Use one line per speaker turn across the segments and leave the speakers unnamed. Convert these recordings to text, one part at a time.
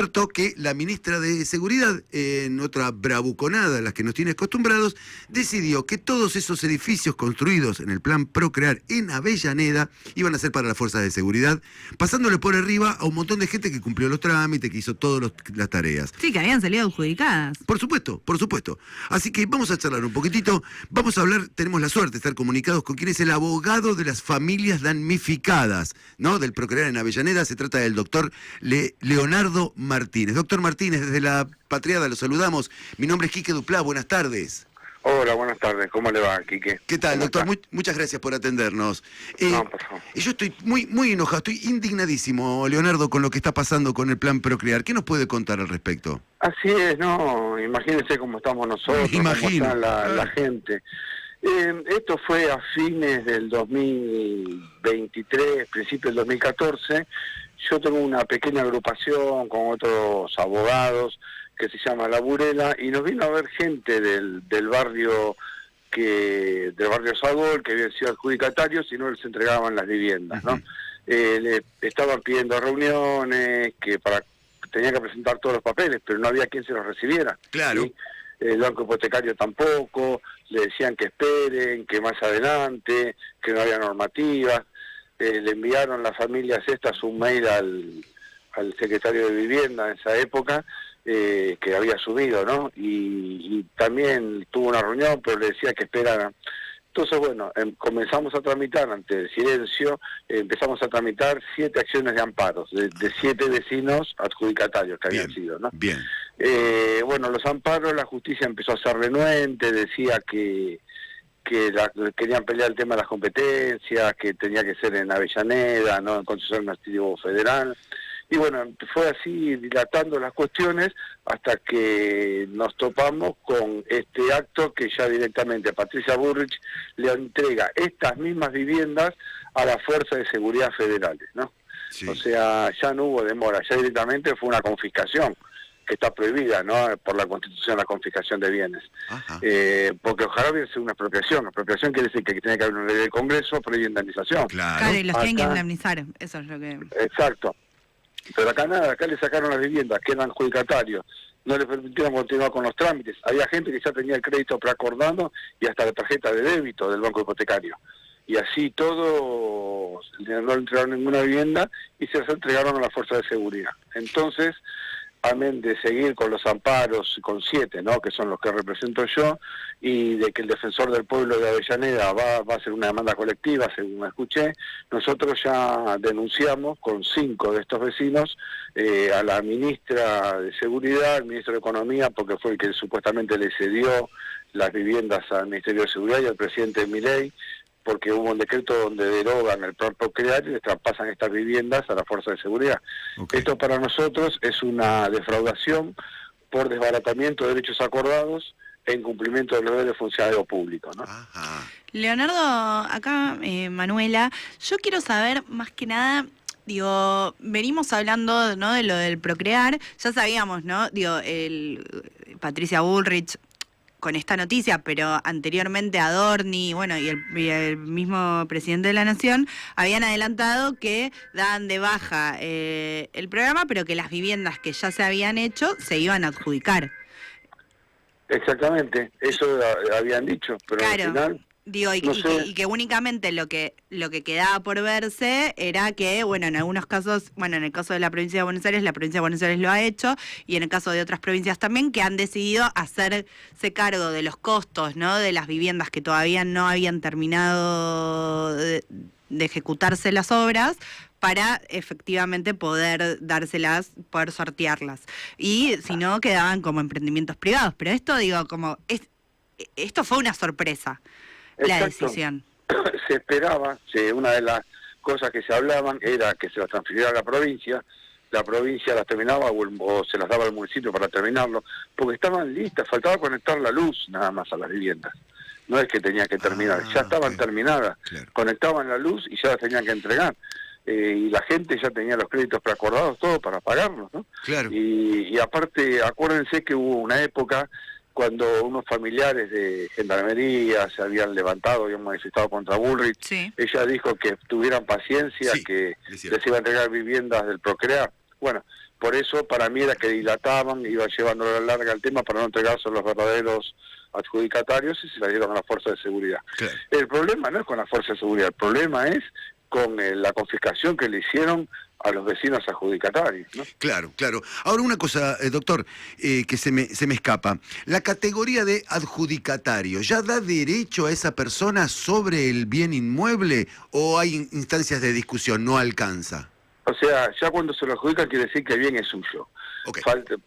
cierto que la ministra de Seguridad, en otra bravuconada a las que nos tiene acostumbrados, decidió que todos esos edificios construidos en el plan Procrear en Avellaneda iban a ser para las fuerzas de seguridad, pasándole por arriba a un montón de gente que cumplió los trámites, que hizo todas las tareas.
Sí, que habían salido adjudicadas.
Por supuesto, por supuesto. Así que vamos a charlar un poquitito, vamos a hablar, tenemos la suerte de estar comunicados con quien es el abogado de las familias damnificadas, ¿no? Del Procrear en Avellaneda. Se trata del doctor Leonardo Martínez. Doctor Martínez, desde La Patriada lo saludamos. Mi nombre es Quique Duplá, buenas tardes.
Hola, buenas tardes. ¿Cómo le va, Quique?
¿Qué tal, doctor? Muchas gracias por atendernos.
No, por favor.
Yo estoy muy enojado, estoy indignadísimo, Leonardo, con lo que está pasando con el plan Procrear. ¿Qué nos puede contar al respecto?
Así es, no, imagínense cómo estamos nosotros, cómo está la gente. Esto fue a fines del 2023, principios del 2014. Yo tengo una pequeña agrupación con otros abogados que se llama La Burela, y nos vino a ver gente del barrio Sagol, que habían sido adjudicatarios y no les entregaban las viviendas, ¿no? Le estaban pidiendo reuniones, tenía que presentar todos los papeles, pero no había quien se los recibiera.
Claro.
¿Sí? El banco hipotecario tampoco, le decían que esperen, que más adelante, que no había normativas. Le enviaron las familias estas un mail al secretario de Vivienda en esa época, que había subido, ¿no? Y también tuvo una reunión, pero le decía que esperaran. Entonces, bueno, comenzamos a tramitar, ante el silencio, empezamos a tramitar 7 acciones de amparos, de 7 vecinos adjudicatarios que habían sido, ¿no?
Bien.
Bueno, los amparos, la justicia empezó a ser renuente, decía que querían pelear el tema de las competencias, que tenía que ser en Avellaneda, no en Concesión Administrativo Federal. Y bueno, fue así dilatando las cuestiones hasta que nos topamos con este acto que ya directamente Patricia Bullrich le entrega estas mismas viviendas a las Fuerzas de Seguridad Federales, ¿no? Sí. O sea, ya no hubo demora, ya directamente fue una confiscación que está prohibida, ¿no? Por la Constitución, la confiscación de bienes. Porque ojalá hubiese una expropiación. Expropiación quiere decir que tiene que haber una ley del Congreso, pero hay indemnización.
Claro, y los tienen que indemnizar, eso es lo que...
Exacto. Pero acá nada, acá le sacaron las viviendas, que eran adjudicatarios, no le permitieron continuar con los trámites. Había gente que ya tenía el crédito preacordado y hasta la tarjeta de débito del banco hipotecario. Y así todo, no le entregaron ninguna vivienda y se las entregaron a la fuerza de seguridad. Entonces, amén de seguir con los amparos, con 7, ¿no?, que son los que represento yo, y de que el defensor del pueblo de Avellaneda va a hacer una demanda colectiva, según escuché, nosotros ya denunciamos con 5 de estos vecinos a la ministra de Seguridad, al ministro de Economía, porque fue el que supuestamente le cedió las viviendas al Ministerio de Seguridad y al presidente Milei, porque hubo un decreto donde derogan el plan Procrear y les traspasan estas viviendas a la Fuerza de Seguridad. Okay. Esto para nosotros es una defraudación por desbaratamiento de derechos acordados e incumplimiento de los deberes de funcionario público, ¿no?
Ajá.
Leonardo, acá Manuela, yo quiero saber más que nada... Digo, venimos hablando, ¿no?, de lo del Procrear, ya sabíamos, ¿no?, Patricia Bullrich con esta noticia, pero anteriormente Adorni, bueno, y el mismo presidente de la Nación habían adelantado que daban de baja el programa, pero que las viviendas que ya se habían hecho se iban a adjudicar.
Exactamente, eso habían dicho, pero
claro.
Al final...
Digo, y que únicamente lo que quedaba por verse era que, bueno, en algunos casos, bueno, en el caso de la provincia de Buenos Aires, la provincia de Buenos Aires lo ha hecho, y en el caso de otras provincias también, que han decidido hacerse cargo de los costos, ¿no?, de las viviendas que todavía no habían terminado de ejecutarse las obras, para efectivamente poder dárselas, poder sortearlas. Y si no, quedaban como emprendimientos privados. Pero esto, digo, esto fue una sorpresa. La decisión.
Se esperaba, una de las cosas que se hablaban era que se las transfiriera a la provincia las terminaba o se las daba al municipio para terminarlo, porque estaban listas, faltaba conectar la luz nada más a las viviendas. No es que tenía que terminar, ya estaban terminadas, claro. Conectaban la luz y ya las tenían que entregar. Y la gente ya tenía los créditos preacordados, todo para pagarlos, ¿no? Claro. Y aparte, acuérdense que hubo una época cuando unos familiares de Gendarmería se habían levantado, habían manifestado contra Bullrich, sí. Ella dijo que tuvieran paciencia, sí, que les iba a entregar viviendas del Procrear. Bueno, Por eso para mí era que dilataban, iban llevando a la larga el tema para no entregarse a los verdaderos adjudicatarios y se la dieron a la fuerza de seguridad.
Claro.
El problema no es con la fuerza de seguridad, el problema es con la confiscación que le hicieron a los vecinos adjudicatarios, ¿no?
Claro, claro. Ahora una cosa, doctor, que se me escapa. ¿La categoría de adjudicatario ya da derecho a esa persona sobre el bien inmueble o hay instancias de discusión, no alcanza?
O sea, ya cuando se lo adjudican quiere decir que el bien es suyo.
Okay.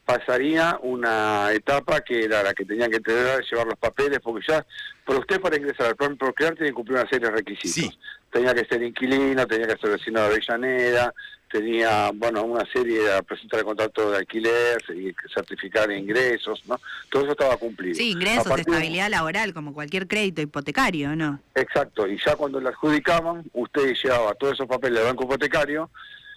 Pasaría una etapa que era la que tenían que entregar, llevar los papeles, porque ya, por usted para ingresar al plan Procrear tiene que cumplir una serie de requisitos.
Sí.
Tenía que ser inquilino, tenía que ser vecino de Avellaneda, tenía, bueno, una serie de presentar el contrato de alquiler, certificar ingresos, ¿no? Todo eso estaba cumplido.
Sí, ingresos, estabilidad laboral, como cualquier crédito hipotecario, ¿no?
Exacto, y ya cuando le adjudicaban, usted llevaba todos esos papeles del banco hipotecario,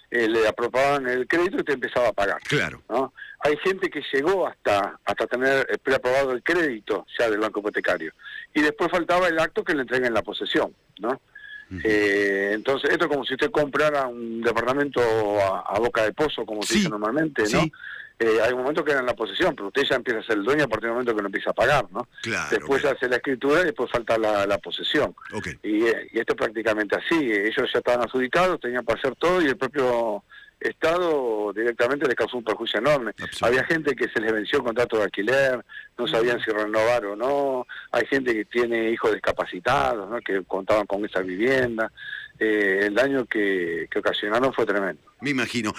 le aprobaban el crédito y te empezaba a pagar.
Claro.
¿No? Hay gente que llegó hasta tener preaprobado el crédito ya del banco hipotecario y después faltaba el acto que le entreguen la posesión, ¿no?
Uh-huh.
Entonces esto es como si usted comprara un departamento a boca de pozo, como se dice normalmente, ¿no?
Sí.
Hay un momento que era en la posesión, pero usted ya empieza a ser el dueño a partir del momento que lo empieza a pagar, ¿no?
Claro.
Después hace la escritura y después falta la posesión.
Okay.
Y esto es prácticamente así. Ellos ya estaban adjudicados, tenían para hacer todo y el propio Estado directamente les causó un perjuicio enorme. Había gente que se les venció el contrato de alquiler, no sabían si renovar o no. Hay gente que tiene hijos discapacitados, ¿no? Que contaban con esa vivienda. El daño que ocasionaron fue tremendo.
Me imagino.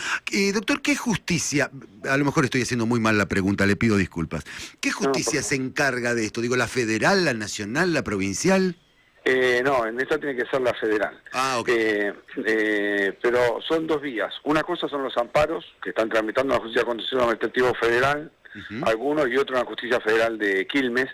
Doctor, ¿qué justicia? A lo mejor estoy haciendo muy mal la pregunta, le pido disculpas. ¿Qué justicia se encarga de esto? Digo, ¿la federal, la nacional, la provincial?
No, en esta tiene que ser la federal.
Ah, ok.
Pero son dos vías. Una cosa son los amparos, que están tramitando la justicia contencioso administrativo federal, algunos, y otro en la justicia federal de Quilmes.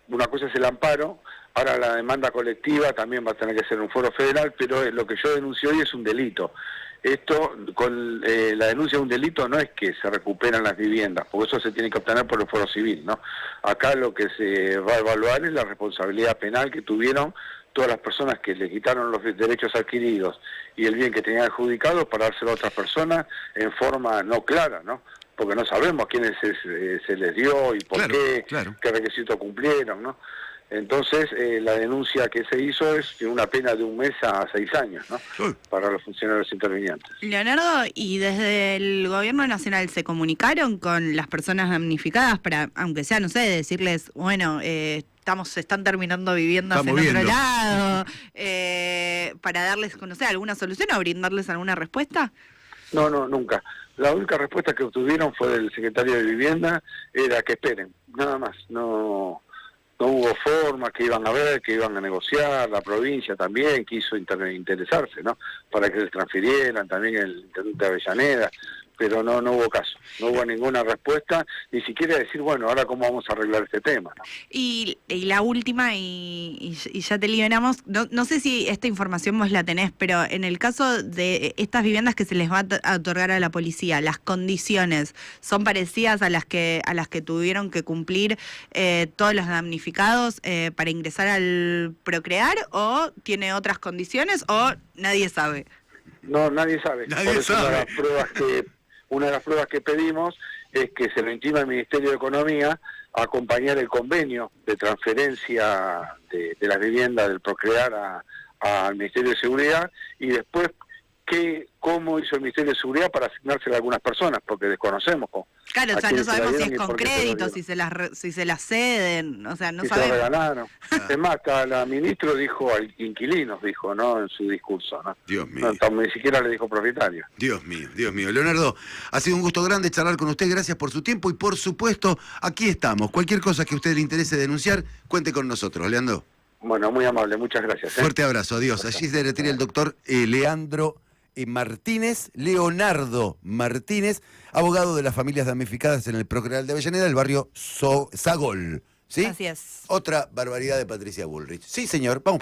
Una cosa es el amparo. Ahora la demanda colectiva también va a tener que ser un foro federal, pero lo que yo denuncio hoy es un delito. Esto, con la denuncia de un delito no es que se recuperan las viviendas, porque eso se tiene que obtener por el foro civil, ¿no? Acá lo que se va a evaluar es la responsabilidad penal que tuvieron todas las personas que le quitaron los derechos adquiridos y el bien que tenían adjudicado para dárselo a otras personas en forma no clara, ¿no? Porque no sabemos a quiénes se les dio y por qué, qué requisitos cumplieron, ¿no? Entonces, la denuncia que se hizo es una pena de 1 mes a 6 años, ¿no? Para los funcionarios intervinientes.
Leonardo, ¿y desde el gobierno nacional se comunicaron con las personas damnificadas para, aunque sea, no sé, decirles, bueno, se están terminando viviendas en otro lado, para darles, no sé, alguna solución o brindarles alguna respuesta?
No, nunca. La única respuesta que obtuvieron fue del secretario de Vivienda, era que esperen, nada más, no hubo forma, que iban a ver, que iban a negociar, la provincia también quiso interesarse, ¿no? Para que les transfirieran, también el intendente de Avellaneda, pero no hubo caso, no hubo ninguna respuesta, ni siquiera decir, bueno, ahora cómo vamos a arreglar este tema, ¿no?
Y la última, y ya te liberamos, no sé si esta información vos la tenés, pero en el caso de estas viviendas que se les va a otorgar a la policía, ¿las condiciones son parecidas a las que tuvieron que cumplir todos los damnificados para ingresar al Procrear, o tiene otras condiciones, o nadie sabe?
No, nadie sabe.
Nadie sabe.
Una de las pruebas que pedimos es que se lo intima al Ministerio de Economía a acompañar el convenio de transferencia de las viviendas del Procrear al Ministerio de Seguridad, y después cómo hizo el Ministerio de Seguridad para asignársela a algunas personas, porque desconocemos.
Claro, o sea, no sabemos si es con crédito, si se las ceden, o sea, no sabemos.
Se regalaron. Es más, hasta la ministra dijo al inquilinos, dijo, ¿no? En su discurso, ¿no?
Dios mío.
No, ni siquiera le dijo propietario.
Dios mío, Dios mío. Leonardo, ha sido un gusto grande charlar con usted, gracias por su tiempo y por supuesto, aquí estamos. Cualquier cosa que a usted le interese denunciar, cuente con nosotros, Leandro.
Bueno, muy amable, muchas gracias.
Fuerte abrazo, adiós. Allí se retira el doctor Leonardo Martínez, abogado de las familias damnificadas en el Procrear de Avellaneda, del barrio Sagol. ¿Sí?
Así es.
Otra barbaridad de Patricia Bullrich. Sí, señor, vamos.